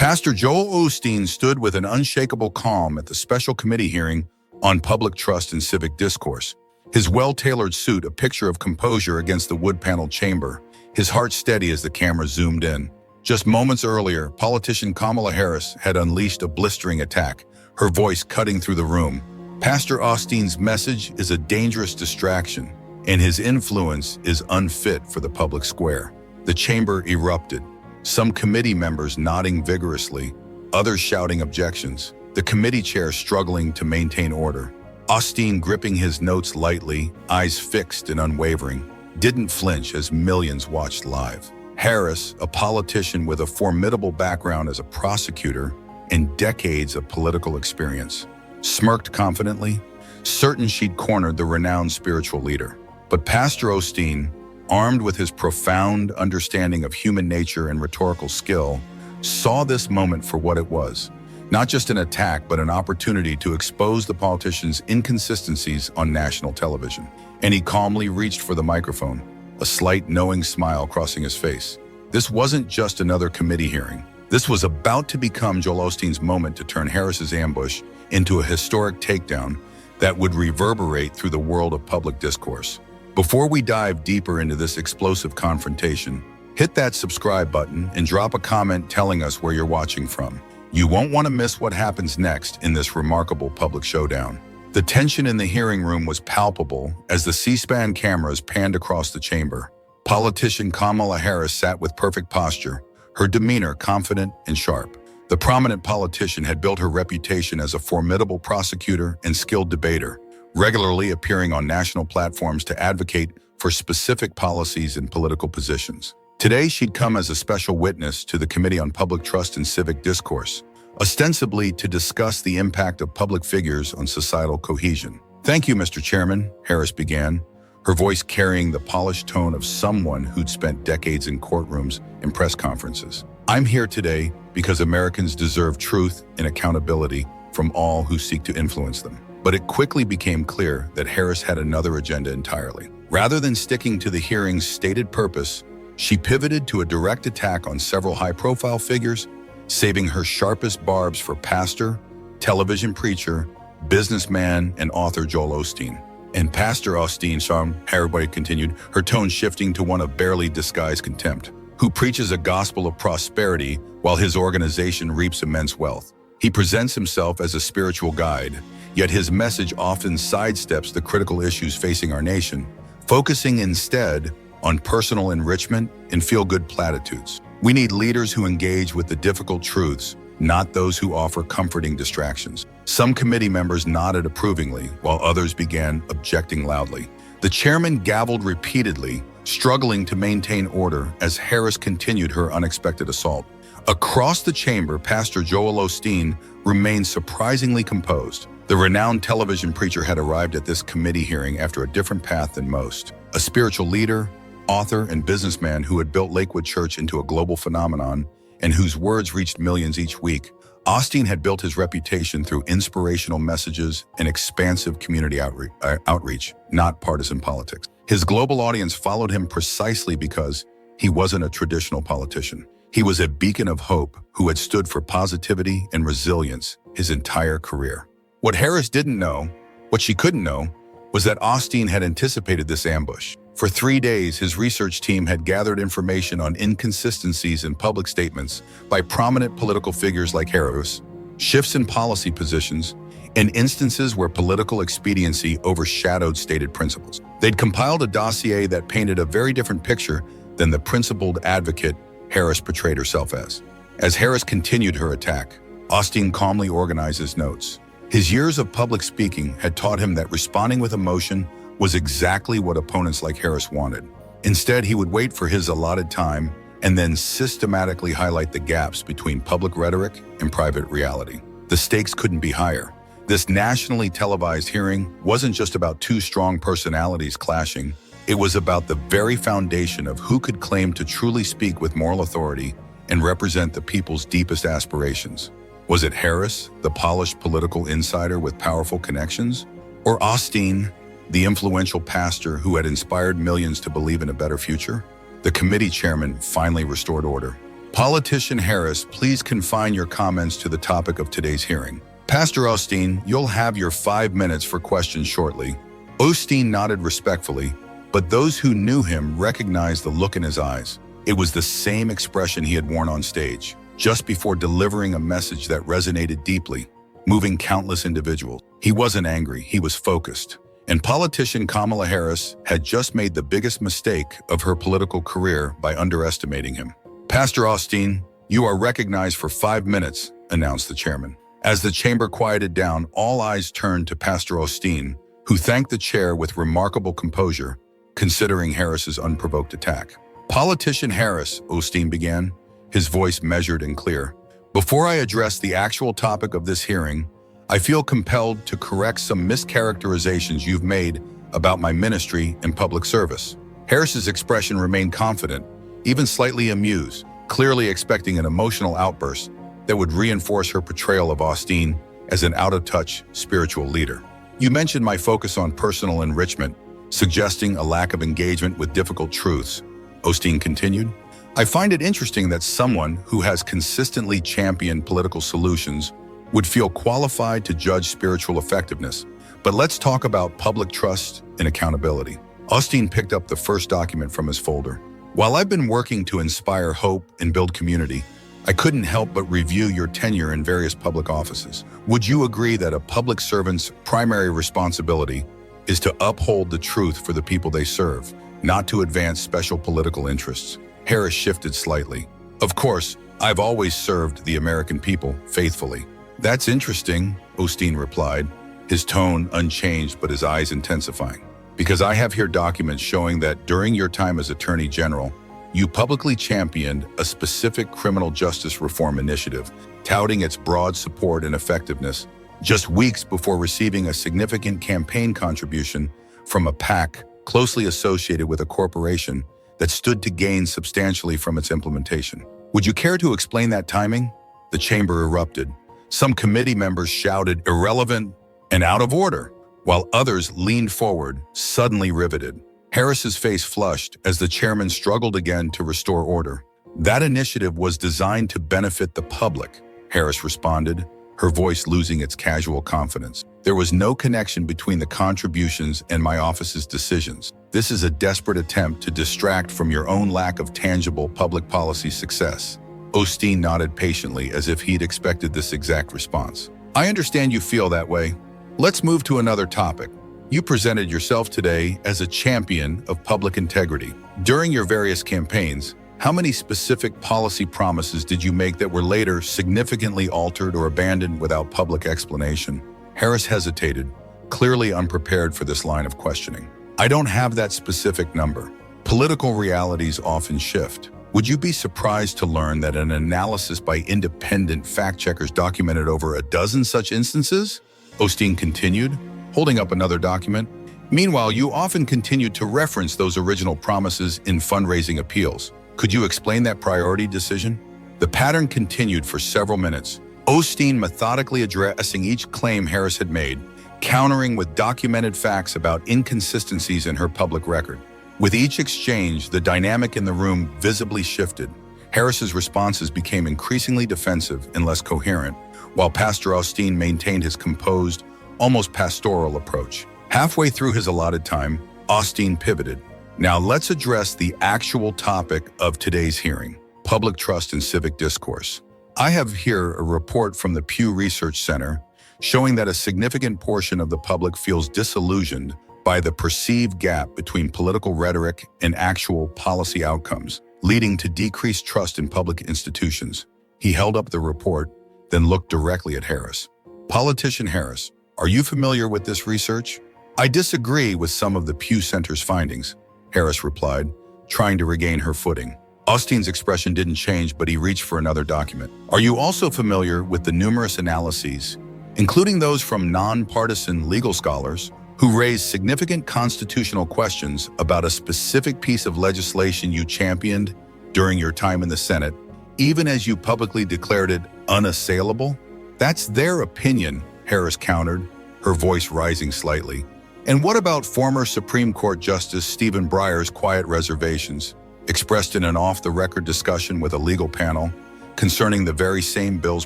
Pastor Joel Osteen stood with an unshakable calm at the special committee hearing on public trust and civic discourse. His well-tailored suit a picture of composure against the wood-paneled chamber, his heart steady as the camera zoomed in. Just moments earlier, politician Kamala Harris had unleashed a blistering attack, her voice cutting through the room. Pastor Osteen's message is a dangerous distraction, and his influence is unfit for the public square. The chamber erupted, some committee members nodding vigorously, others shouting objections, the committee chair struggling to maintain order. Osteen, gripping his notes lightly, eyes fixed and unwavering, didn't flinch as millions watched live. Harris, a politician with a formidable background as a prosecutor and decades of political experience, smirked confidently, certain she'd cornered the renowned spiritual leader. But Pastor Osteen, armed with his profound understanding of human nature and rhetorical skill, saw this moment for what it was. Not just an attack, but an opportunity to expose the politician's inconsistencies on national television. And he calmly reached for the microphone, a slight knowing smile crossing his face. This wasn't just another committee hearing. This was about to become Joel Osteen's moment to turn Harris's ambush into a historic takedown that would reverberate through the world of public discourse. Before we dive deeper into this explosive confrontation, hit that subscribe button and drop a comment telling us where you're watching from. You won't want to miss what happens next in this remarkable public showdown. The tension in the hearing room was palpable as the C-SPAN cameras panned across the chamber. Politician Kamala Harris sat with perfect posture, her demeanor confident and sharp. The prominent politician had built her reputation as a formidable prosecutor and skilled debater, regularly appearing on national platforms to advocate for specific policies and political positions. Today, she'd come as a special witness to the Committee on Public Trust and Civic Discourse, ostensibly to discuss the impact of public figures on societal cohesion. "Thank you, Mr. Chairman," Harris began, her voice carrying the polished tone of someone who'd spent decades in courtrooms and press conferences. "I'm here today because Americans deserve truth and accountability from all who seek to influence them." But it quickly became clear that Harris had another agenda entirely. Rather than sticking to the hearing's stated purpose, she pivoted to a direct attack on several high-profile figures, saving her sharpest barbs for pastor, television preacher, businessman, and author Joel Osteen. "And Pastor Osteen," everybody continued, her tone shifting to one of barely disguised contempt, "who preaches a gospel of prosperity while his organization reaps immense wealth. He presents himself as a spiritual guide, yet his message often sidesteps the critical issues facing our nation, focusing instead on personal enrichment and feel-good platitudes. We need leaders who engage with the difficult truths, not those who offer comforting distractions." Some committee members nodded approvingly, while others began objecting loudly. The chairman gavelled repeatedly, struggling to maintain order as Harris continued her unexpected assault. Across the chamber, Pastor Joel Osteen remained surprisingly composed. The renowned television preacher had arrived at this committee hearing after a different path than most. A spiritual leader, author, and businessman who had built Lakewood Church into a global phenomenon and whose words reached millions each week, Osteen had built his reputation through inspirational messages and expansive community outreach, not partisan politics. His global audience followed him precisely because he wasn't a traditional politician. He was a beacon of hope who had stood for positivity and resilience his entire career. What Harris didn't know, what she couldn't know, was that Osteen had anticipated this ambush. For 3 days, his research team had gathered information on inconsistencies in public statements by prominent political figures like Harris, shifts in policy positions, and instances where political expediency overshadowed stated principles. They'd compiled a dossier that painted a very different picture than the principled advocate Harris portrayed herself as. As Harris continued her attack, Osteen calmly organized his notes. His years of public speaking had taught him that responding with emotion was exactly what opponents like Harris wanted. Instead, he would wait for his allotted time and then systematically highlight the gaps between public rhetoric and private reality. The stakes couldn't be higher. This nationally televised hearing wasn't just about two strong personalities clashing. It was about the very foundation of who could claim to truly speak with moral authority and represent the people's deepest aspirations. Was it Harris, the polished political insider with powerful connections? Or Osteen, the influential pastor who had inspired millions to believe in a better future? The committee chairman finally restored order. Politician Harris, please confine your comments to the topic of today's hearing. Pastor Osteen, you'll have your 5 minutes for questions shortly. Osteen nodded respectfully, but those who knew him recognized the look in his eyes. It was the same expression he had worn on stage, just before delivering a message that resonated deeply, moving countless individuals. He wasn't angry, he was focused. And politician Kamala Harris had just made the biggest mistake of her political career by underestimating him. Pastor Osteen, you are recognized for 5 minutes, announced the chairman. As the chamber quieted down, all eyes turned to Pastor Osteen, who thanked the chair with remarkable composure, considering Harris's unprovoked attack. Politician Harris, Osteen began, his voice measured and clear. Before I address the actual topic of this hearing, I feel compelled to correct some mischaracterizations you've made about my ministry and public service. Harris's expression remained confident, even slightly amused, clearly expecting an emotional outburst that would reinforce her portrayal of Osteen as an out-of-touch spiritual leader. You mentioned my focus on personal enrichment, suggesting a lack of engagement with difficult truths. Osteen continued, I find it interesting that someone who has consistently championed political solutions would feel qualified to judge spiritual effectiveness. But let's talk about public trust and accountability. Osteen picked up the first document from his folder. While I've been working to inspire hope and build community, I couldn't help but review your tenure in various public offices. Would you agree that a public servant's primary responsibility is to uphold the truth for the people they serve, not to advance special political interests? Harris shifted slightly. Of course, I've always served the American people faithfully. That's interesting, Osteen replied, his tone unchanged but his eyes intensifying. Because I have here documents showing that during your time as Attorney General, you publicly championed a specific criminal justice reform initiative, touting its broad support and effectiveness, just weeks before receiving a significant campaign contribution from a PAC closely associated with a corporation that stood to gain substantially from its implementation. Would you care to explain that timing? The chamber erupted. Some committee members shouted irrelevant and out of order, while others leaned forward, suddenly riveted. Harris's face flushed as the chairman struggled again to restore order. That initiative was designed to benefit the public, Harris responded, her voice losing its casual confidence. There was no connection between the contributions and my office's decisions. This is a desperate attempt to distract from your own lack of tangible public policy success. Osteen nodded patiently as if he'd expected this exact response. I understand you feel that way. Let's move to another topic. You presented yourself today as a champion of public integrity. During your various campaigns, how many specific policy promises did you make that were later significantly altered or abandoned without public explanation? Harris hesitated, clearly unprepared for this line of questioning. I don't have that specific number. Political realities often shift. Would you be surprised to learn that an analysis by independent fact-checkers documented over a dozen such instances? Osteen continued, holding up another document. Meanwhile, you often continued to reference those original promises in fundraising appeals. Could you explain that priority decision? The pattern continued for several minutes, Osteen methodically addressing each claim Harris had made, countering with documented facts about inconsistencies in her public record. With each exchange, the dynamic in the room visibly shifted. Harris's responses became increasingly defensive and less coherent, while Pastor Osteen maintained his composed, almost pastoral approach. Halfway through his allotted time, Osteen pivoted. Now let's address the actual topic of today's hearing, public trust and civic discourse. I have here a report from the Pew Research Center showing that a significant portion of the public feels disillusioned by the perceived gap between political rhetoric and actual policy outcomes, leading to decreased trust in public institutions. He held up the report, then looked directly at Harris. Politician Harris, are you familiar with this research? I disagree with some of the Pew Center's findings, Harris replied, trying to regain her footing. Osteen's expression didn't change, but he reached for another document. Are you also familiar with the numerous analyses, including those from nonpartisan legal scholars, who raised significant constitutional questions about a specific piece of legislation you championed during your time in the Senate, even as you publicly declared it unassailable? That's their opinion, Harris countered, her voice rising slightly. And what about former Supreme Court Justice Stephen Breyer's quiet reservations? expressed in an off-the-record discussion with a legal panel concerning the very same bill's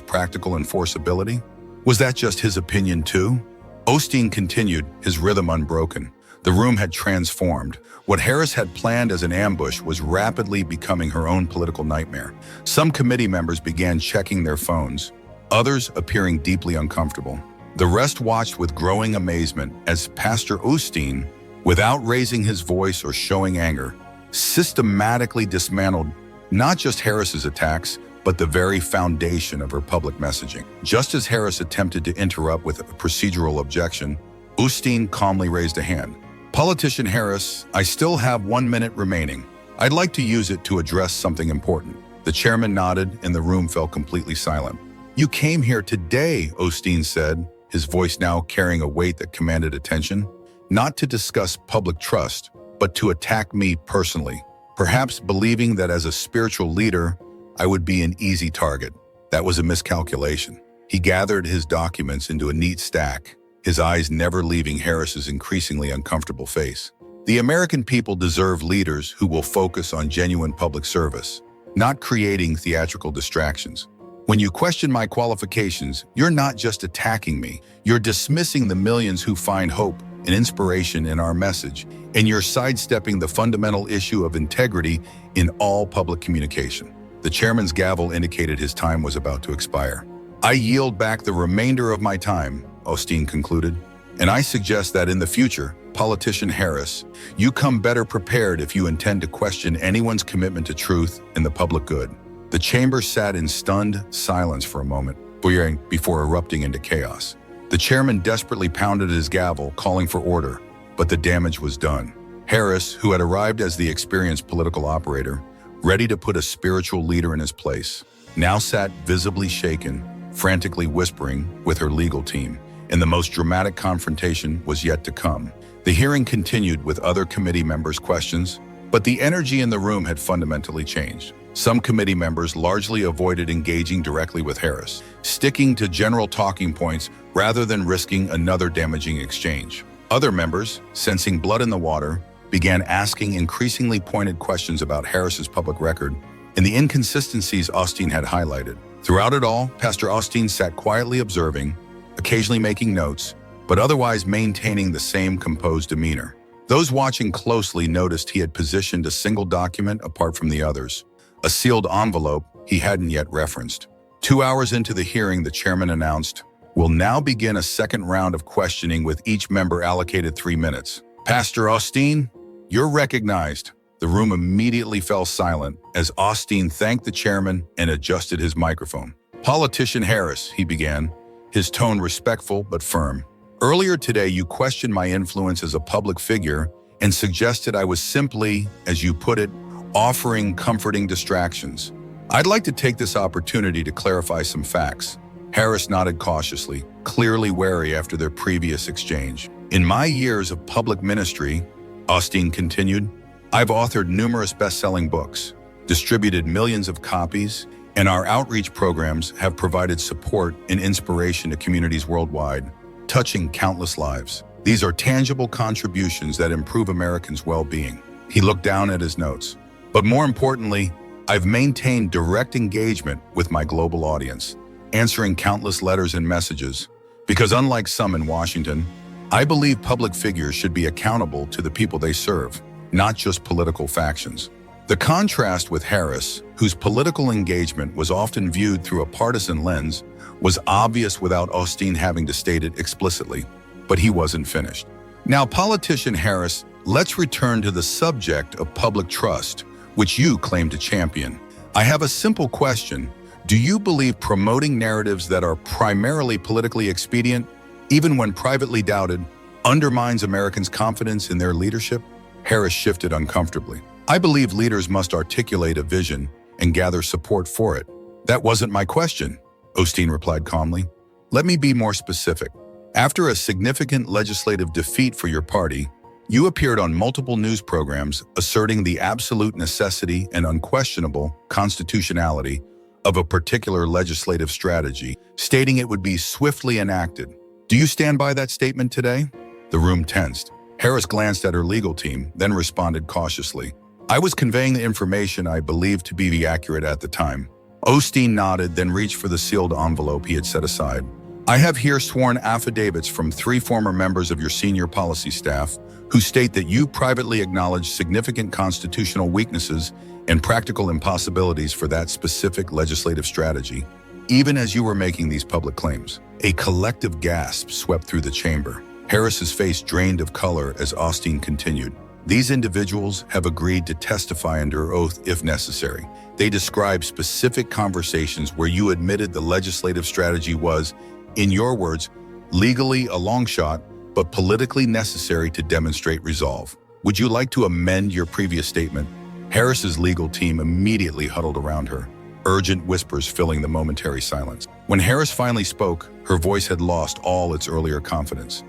practical enforceability? Was that just his opinion too? Osteen continued, his rhythm unbroken. The room had transformed. What Harris had planned as an ambush was rapidly becoming her own political nightmare. Some committee members began checking their phones, others appearing deeply uncomfortable. The rest watched with growing amazement as Pastor Osteen, without raising his voice or showing anger, systematically dismantled not just Harris's attacks, but the very foundation of her public messaging. Just as Harris attempted to interrupt with a procedural objection, Osteen calmly raised a hand. "Politician Harris, I still have 1 minute remaining. I'd like to use it to address something important." The chairman nodded and the room fell completely silent. "You came here today," Osteen said, his voice now carrying a weight that commanded attention, "not to discuss public trust, but to attack me personally, perhaps believing that as a spiritual leader, I would be an easy target. That was a miscalculation." He gathered his documents into a neat stack, his eyes never leaving Harris's increasingly uncomfortable face. "The American people deserve leaders who will focus on genuine public service, not creating theatrical distractions. When you question my qualifications, you're not just attacking me, you're dismissing the millions who find hope and inspiration in our message, and you're sidestepping the fundamental issue of integrity in all public communication." The chairman's gavel indicated his time was about to expire. "I yield back the remainder of my time," Osteen concluded, "and I suggest that in the future, Politician Harris, you come better prepared if you intend to question anyone's commitment to truth and the public good." The chamber sat in stunned silence for a moment before erupting into chaos. The chairman desperately pounded his gavel, calling for order, but the damage was done. Harris, who had arrived as the experienced political operator, ready to put a spiritual leader in his place, now sat visibly shaken, frantically whispering with her legal team, and the most dramatic confrontation was yet to come. The hearing continued with other committee members' questions, but the energy in the room had fundamentally changed. Some committee members largely avoided engaging directly with Harris, sticking to general talking points rather than risking another damaging exchange. Other members, sensing blood in the water, began asking increasingly pointed questions about Harris's public record and the inconsistencies Osteen had highlighted. Throughout it all, Pastor Osteen sat quietly observing, occasionally making notes, but otherwise maintaining the same composed demeanor. Those watching closely noticed he had positioned a single document apart from the others, a sealed envelope he hadn't yet referenced. 2 hours into the hearing, the chairman announced, "We'll now begin a second round of questioning with each member allocated 3 minutes. Pastor Osteen, you're recognized." The room immediately fell silent as Osteen thanked the chairman and adjusted his microphone. "Politician Harris," he began, his tone respectful but firm. "Earlier today, you questioned my influence as a public figure and suggested I was simply, as you put it, offering comforting distractions. I'd like to take this opportunity to clarify some facts." Harris nodded cautiously, clearly wary after their previous exchange. "In my years of public ministry," Osteen continued, "I've authored numerous best-selling books, distributed millions of copies, and our outreach programs have provided support and inspiration to communities worldwide, touching countless lives. These are tangible contributions that improve Americans' well-being." He looked down at his notes. "But more importantly, I've maintained direct engagement with my global audience, answering countless letters and messages, because unlike some in Washington, I believe public figures should be accountable to the people they serve, not just political factions." The contrast with Harris, whose political engagement was often viewed through a partisan lens, was obvious without Osteen having to state it explicitly, but he wasn't finished. "Now, Politician Harris, let's return to the subject of public trust, which you claim to champion. I have a simple question. Do you believe promoting narratives that are primarily politically expedient, even when privately doubted, undermines Americans' confidence in their leadership?" Harris shifted uncomfortably. "I believe leaders must articulate a vision and gather support for it." "That wasn't my question," Osteen replied calmly. "Let me be more specific. After a significant legislative defeat for your party, you appeared on multiple news programs asserting the absolute necessity and unquestionable constitutionality of a particular legislative strategy, stating it would be swiftly enacted. Do you stand by that statement today?" The room tensed. Harris glanced at her legal team, then responded cautiously. I was conveying the information I believed to be accurate at the time. Osteen nodded, then reached for the sealed envelope he had set aside. I have here sworn affidavits from 3 former members of your senior policy staff who state that you privately acknowledged significant constitutional weaknesses and practical impossibilities for that specific legislative strategy, even as you were making these public claims. A collective gasp swept through the chamber. Harris's face drained of color as Osteen continued. These individuals have agreed to testify under oath if necessary. They describe specific conversations where you admitted the legislative strategy was, in your words, legally a long shot, but politically necessary to demonstrate resolve. Would you like to amend your previous statement? Harris's legal team immediately huddled around her, urgent whispers filling the momentary silence. When Harris finally spoke, her voice had lost all its earlier confidence.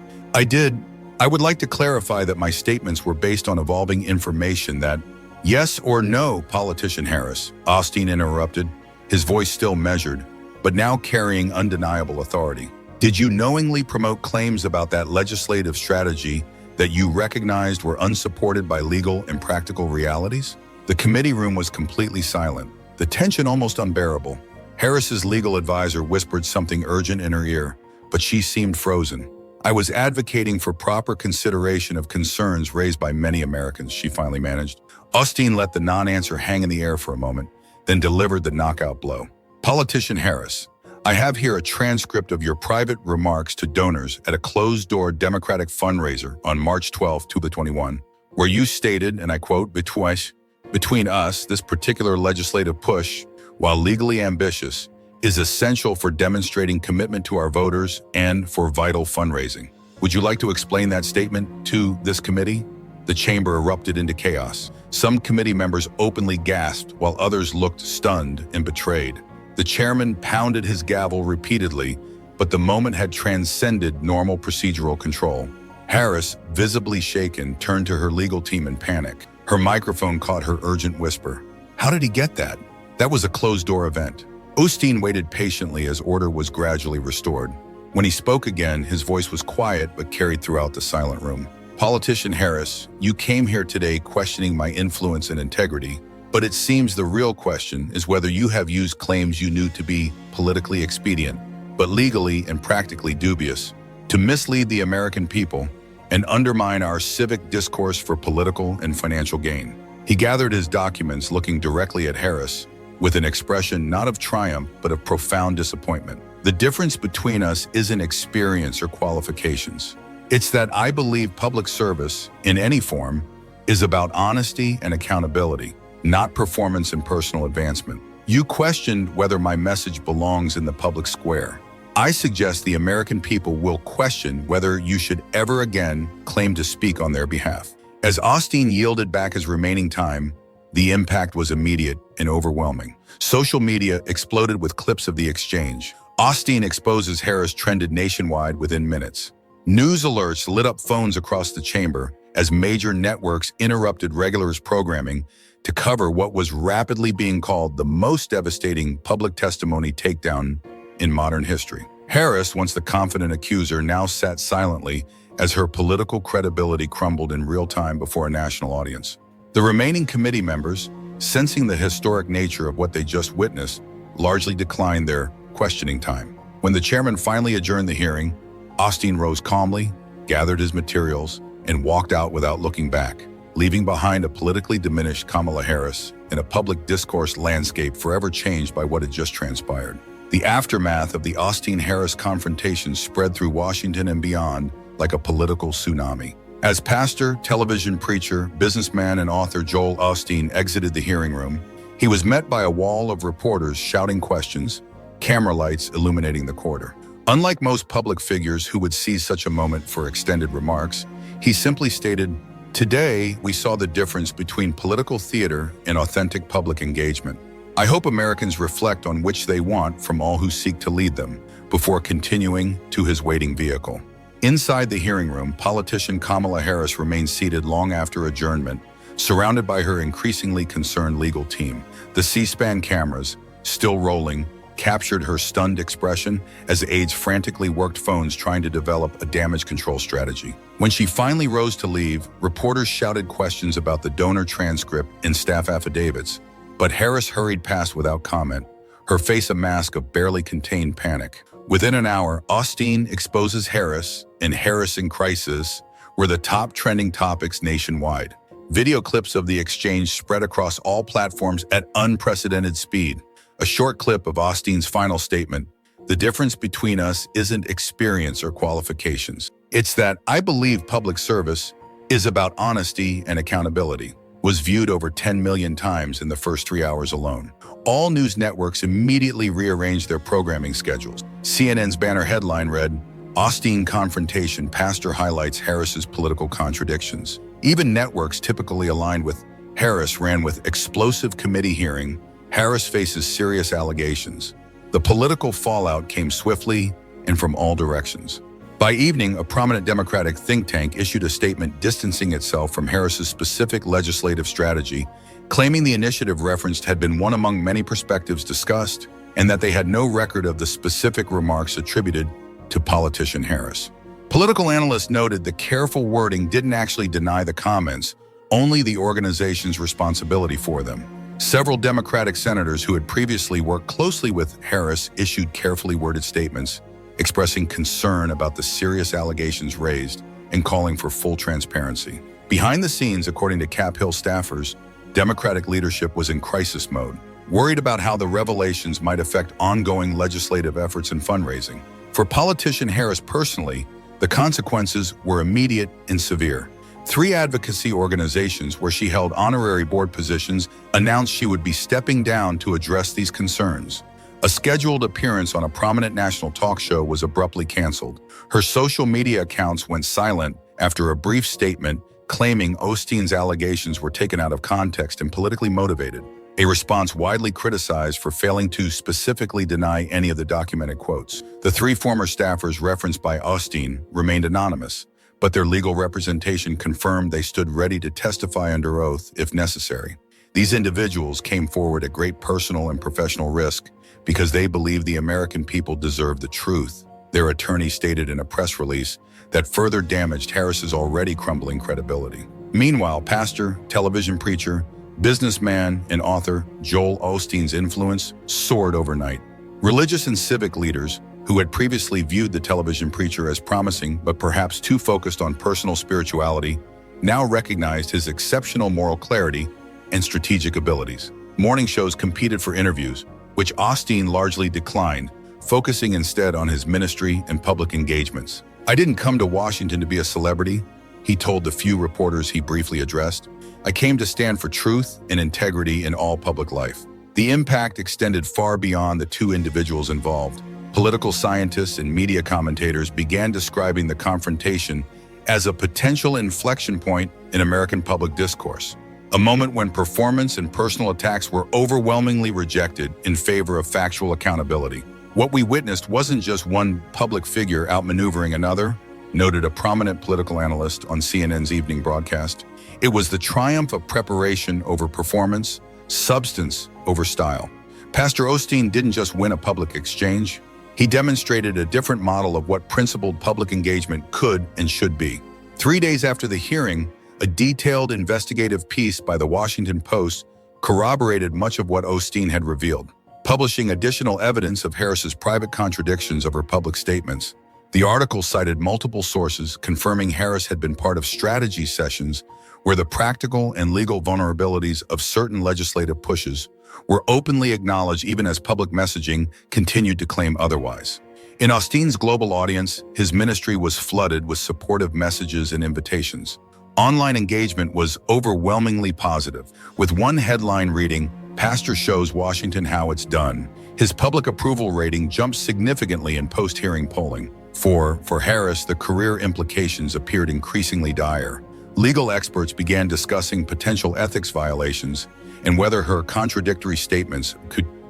I would like to clarify that my statements were based on evolving information that, yes or no, politician Harris, Osteen interrupted, his voice still measured, but now carrying undeniable authority. Did you knowingly promote claims about that legislative strategy that you recognized were unsupported by legal and practical realities? The committee room was completely silent, the tension almost unbearable. Harris's legal advisor whispered something urgent in her ear, but she seemed frozen. I was advocating for proper consideration of concerns raised by many Americans, she finally managed. Osteen let the non-answer hang in the air for a moment, then delivered the knockout blow. Politician Harris, I have here a transcript of your private remarks to donors at a closed-door Democratic fundraiser on March 12, 2021, where you stated, and I quote, between us, this particular legislative push, while legally ambitious, is essential for demonstrating commitment to our voters and for vital fundraising. Would you like to explain that statement to this committee? The chamber erupted into chaos. Some committee members openly gasped while others looked stunned and betrayed. The chairman pounded his gavel repeatedly, but the moment had transcended normal procedural control. Harris, visibly shaken, turned to her legal team in panic. Her microphone caught her urgent whisper. How did he get that? That was a closed-door event. Osteen waited patiently as order was gradually restored. When he spoke again, his voice was quiet but carried throughout the silent room. Politician Harris, you came here today questioning my influence and integrity, but it seems the real question is whether you have used claims you knew to be politically expedient, but legally and practically dubious, to mislead the American people and undermine our civic discourse for political and financial gain. He gathered his documents, looking directly at Harris, with an expression not of triumph, but of profound disappointment. The difference between us isn't experience or qualifications. It's that I believe public service, in any form, is about honesty and accountability, not performance and personal advancement. You questioned whether my message belongs in the public square. I suggest the American people will question whether you should ever again claim to speak on their behalf. As Osteen yielded back his remaining time, the impact was immediate and overwhelming. Social media exploded with clips of the exchange. Osteen exposes Harris trended nationwide within minutes. News alerts lit up phones across the chamber as major networks interrupted regulars' programming to cover what was rapidly being called the most devastating public testimony takedown in modern history. Harris, once the confident accuser, now sat silently as her political credibility crumbled in real time before a national audience. The remaining committee members, sensing the historic nature of what they just witnessed, largely declined their questioning time. When the chairman finally adjourned the hearing, Osteen rose calmly, gathered his materials, and walked out without looking back, leaving behind a politically diminished Kamala Harris in a public discourse landscape forever changed by what had just transpired. The aftermath of the Osteen-Harris confrontation spread through Washington and beyond like a political tsunami. As pastor, television preacher, businessman, and author Joel Osteen exited the hearing room, he was met by a wall of reporters shouting questions, camera lights illuminating the corridor. Unlike most public figures who would seize such a moment for extended remarks, he simply stated, "Today, we saw the difference between political theater and authentic public engagement. I hope Americans reflect on which they want from all who seek to lead them before continuing to his waiting vehicle." Inside the hearing room, politician Kamala Harris remained seated long after adjournment, surrounded by her increasingly concerned legal team. The C-SPAN cameras, still rolling, captured her stunned expression as aides frantically worked phones trying to develop a damage control strategy. When she finally rose to leave, reporters shouted questions about the donor transcript and staff affidavits, but Harris hurried past without comment, her face a mask of barely contained panic. Within an hour, Osteen exposes Harris and Harris in crisis were the top trending topics nationwide. Video clips of the exchange spread across all platforms at unprecedented speed. A short clip of Osteen's final statement, "The difference between us isn't experience or qualifications. It's that I believe public service is about honesty and accountability," was viewed over 10 million times in the first 3 hours alone. All news networks immediately rearranged their programming schedules. CNN's banner headline read, "Osteen Confrontation, Pastor Highlights Harris's Political Contradictions." Even networks typically aligned with Harris ran with "Explosive Committee Hearing, Harris Faces Serious Allegations." The political fallout came swiftly and from all directions. By evening, a prominent Democratic think tank issued a statement distancing itself from Harris's specific legislative strategy, claiming the initiative referenced had been one among many perspectives discussed, and that they had no record of the specific remarks attributed to politician Harris. Political analysts noted the careful wording didn't actually deny the comments, only the organization's responsibility for them. Several Democratic senators who had previously worked closely with Harris issued carefully worded statements, expressing concern about the serious allegations raised and calling for full transparency. Behind the scenes, according to Cap Hill staffers, Democratic leadership was in crisis mode, worried about how the revelations might affect ongoing legislative efforts and fundraising. For politician Harris personally, the consequences were immediate and severe. 3 advocacy organizations where she held honorary board positions announced she would be stepping down to address these concerns. A scheduled appearance on a prominent national talk show was abruptly canceled. Her social media accounts went silent after a brief statement claiming Osteen's allegations were taken out of context and politically motivated, a response widely criticized for failing to specifically deny any of the documented quotes. The 3 former staffers referenced by Osteen remained anonymous, but their legal representation confirmed they stood ready to testify under oath if necessary. These individuals came forward at great personal and professional risk because they believed the American people deserved the truth, their attorney stated in a press release that further damaged Harris's already crumbling credibility. Meanwhile, pastor, television preacher, businessman, and author Joel Osteen's influence soared overnight. Religious and civic leaders who had previously viewed the television preacher as promising but perhaps too focused on personal spirituality now recognized his exceptional moral clarity and strategic abilities. Morning shows competed for interviews, which Osteen largely declined, focusing instead on his ministry and public engagements. "I didn't come to Washington to be a celebrity," he told the few reporters he briefly addressed. "I came to stand for truth and integrity in all public life." The impact extended far beyond the 2 individuals involved. Political scientists and media commentators began describing the confrontation as a potential inflection point in American public discourse, a moment when performance and personal attacks were overwhelmingly rejected in favor of factual accountability. "What we witnessed wasn't just one public figure outmaneuvering another," noted a prominent political analyst on CNN's evening broadcast. "It was the triumph of preparation over performance, substance over style." Pastor Osteen didn't just win a public exchange. He demonstrated a different model of what principled public engagement could and should be. 3 days after the hearing, a detailed investigative piece by the Washington Post corroborated much of what Osteen had revealed, publishing additional evidence of Harris's private contradictions of her public statements. The article cited multiple sources confirming Harris had been part of strategy sessions where the practical and legal vulnerabilities of certain legislative pushes were openly acknowledged even as public messaging continued to claim otherwise. In Osteen's global audience, his ministry was flooded with supportive messages and invitations. Online engagement was overwhelmingly positive, with one headline reading, "Pastor shows Washington how it's done." His public approval rating jumped significantly in post-hearing polling. For Harris, the career implications appeared increasingly dire. Legal experts began discussing potential ethics violations and whether her contradictory statements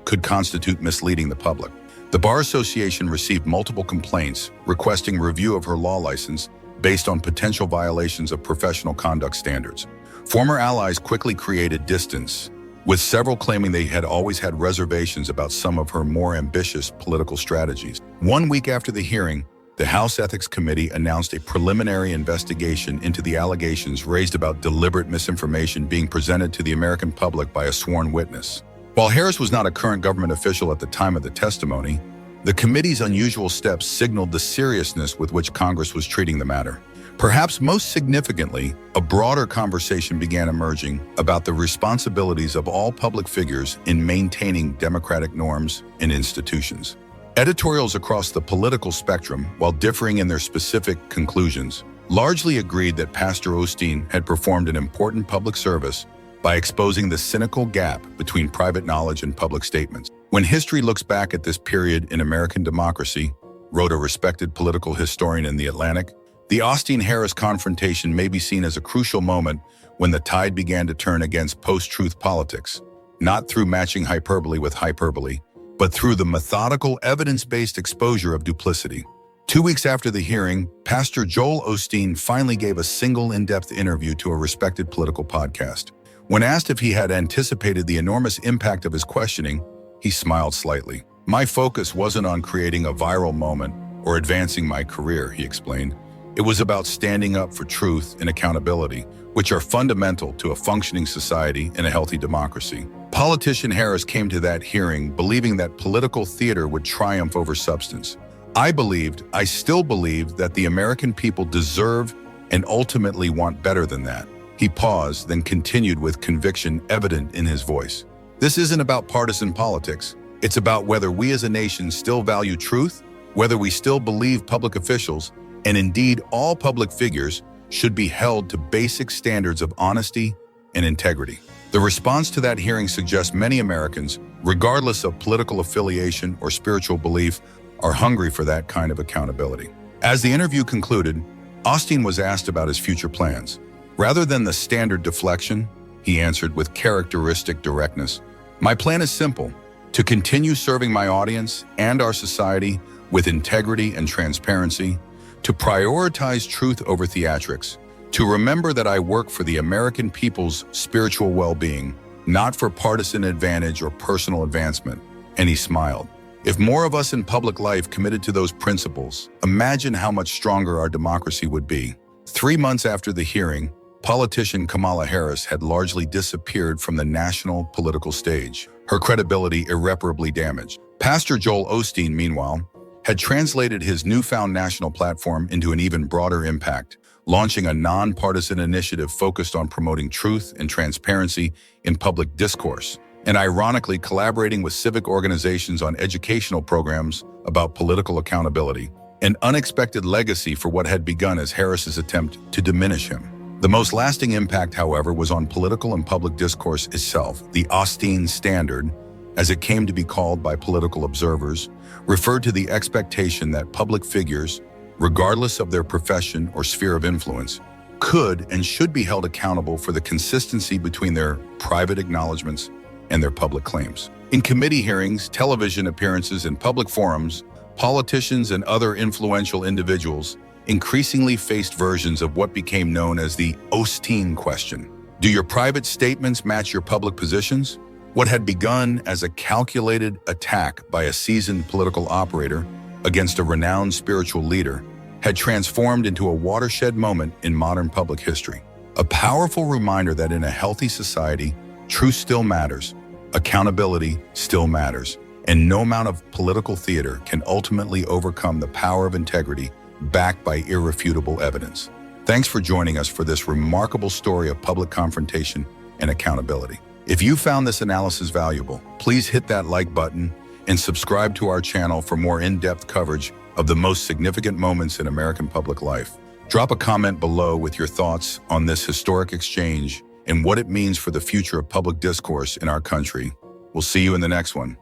could constitute misleading the public. The Bar Association received multiple complaints requesting review of her law license based on potential violations of professional conduct standards. Former allies quickly created distance, with several claiming they had always had reservations about some of her more ambitious political strategies. 1 week after the hearing, the House Ethics Committee announced a preliminary investigation into the allegations raised about deliberate misinformation being presented to the American public by a sworn witness. While Harris was not a current government official at the time of the testimony, the committee's unusual steps signaled the seriousness with which Congress was treating the matter. Perhaps most significantly, a broader conversation began emerging about the responsibilities of all public figures in maintaining democratic norms and institutions. Editorials across the political spectrum, while differing in their specific conclusions, largely agreed that Pastor Osteen had performed an important public service by exposing the cynical gap between private knowledge and public statements. When history looks back at this period in American democracy, wrote a respected political historian in The Atlantic, the Osteen-Harris confrontation may be seen as a crucial moment when the tide began to turn against post-truth politics, not through matching hyperbole with hyperbole, but through the methodical, evidence-based exposure of duplicity. 2 weeks after the hearing, Pastor Joel Osteen finally gave a single in-depth interview to a respected political podcast. When asked if he had anticipated the enormous impact of his questioning, he smiled slightly. "My focus wasn't on creating a viral moment or advancing my career," he explained. "It was about standing up for truth and accountability, which are fundamental to a functioning society and a healthy democracy." Politician Harris came to that hearing believing that political theater would triumph over substance. I still believe that the American people deserve and ultimately want better than that." He paused, then continued with conviction evident in his voice. "This isn't about partisan politics. It's about whether we as a nation still value truth, whether we still believe public officials, and indeed all public figures, should be held to basic standards of honesty and integrity." The response to that hearing suggests many Americans, regardless of political affiliation or spiritual belief, are hungry for that kind of accountability. As the interview concluded, Osteen was asked about his future plans. Rather than the standard deflection, he answered with characteristic directness, "My plan is simple: to continue serving my audience and our society with integrity and transparency, to prioritize truth over theatrics, to remember that I work for the American people's spiritual well-being, not for partisan advantage or personal advancement." And he smiled. If more of us in public life committed to those principles, imagine how much stronger our democracy would be. 3 months after the hearing, politician Kamala Harris had largely disappeared from the national political stage, her credibility irreparably damaged. Pastor Joel Osteen, meanwhile, had translated his newfound national platform into an even broader impact, launching a nonpartisan initiative focused on promoting truth and transparency in public discourse, and ironically collaborating with civic organizations on educational programs about political accountability, an unexpected legacy for what had begun as Harris's attempt to diminish him. The most lasting impact, however, was on political and public discourse itself. The Osteen Standard, as it came to be called by political observers, referred to the expectation that public figures, regardless of their profession or sphere of influence, could and should be held accountable for the consistency between their private acknowledgments and their public claims. In committee hearings, television appearances, and public forums, politicians and other influential individuals increasingly faced versions of what became known as the Osteen question. Do your private statements match your public positions? What had begun as a calculated attack by a seasoned political operator against a renowned spiritual leader had transformed into a watershed moment in modern public history. A powerful reminder that in a healthy society, truth still matters, accountability still matters, and no amount of political theater can ultimately overcome the power of integrity backed by irrefutable evidence. Thanks for joining us for this remarkable story of public confrontation and accountability. If you found this analysis valuable, please hit that like button and subscribe to our channel for more in-depth coverage of the most significant moments in American public life. Drop a comment below with your thoughts on this historic exchange and what it means for the future of public discourse in our country. We'll see you in the next one.